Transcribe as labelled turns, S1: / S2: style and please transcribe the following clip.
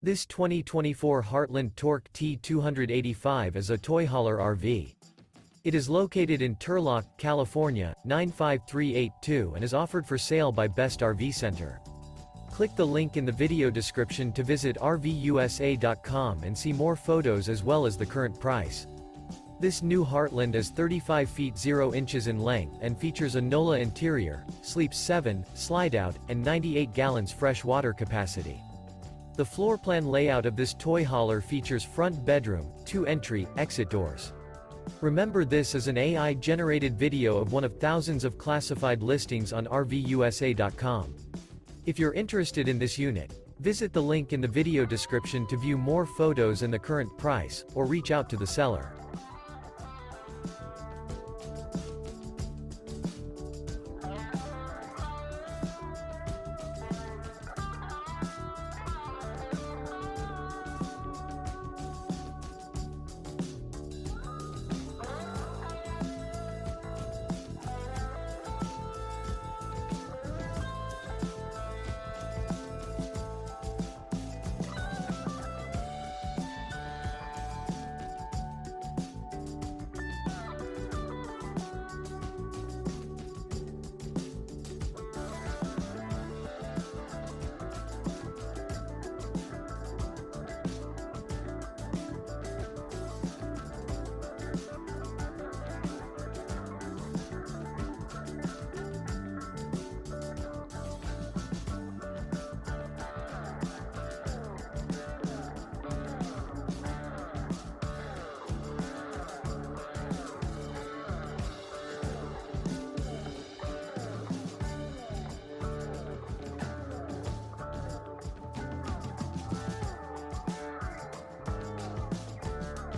S1: This 2024 Heartland Torque T285 is a toy hauler RV. It is located in Turlock, California, 95382 and is offered for sale by Best RV Center. Click the link in the video description to visit RVUSA.com and see more photos as well as the current price. This new Heartland is 35 feet 0 inches in length and features a Nola interior, sleeps 7, Slideout, and 98 gallons fresh water capacity. The floor plan layout of this toy hauler features front bedroom, 2 entry, exit doors. Remember, this is an AI-generated video of one of thousands of classified listings on RVUSA.com. If you're interested in this unit, visit the link in the video description to view more photos and the current price, or reach out to the seller.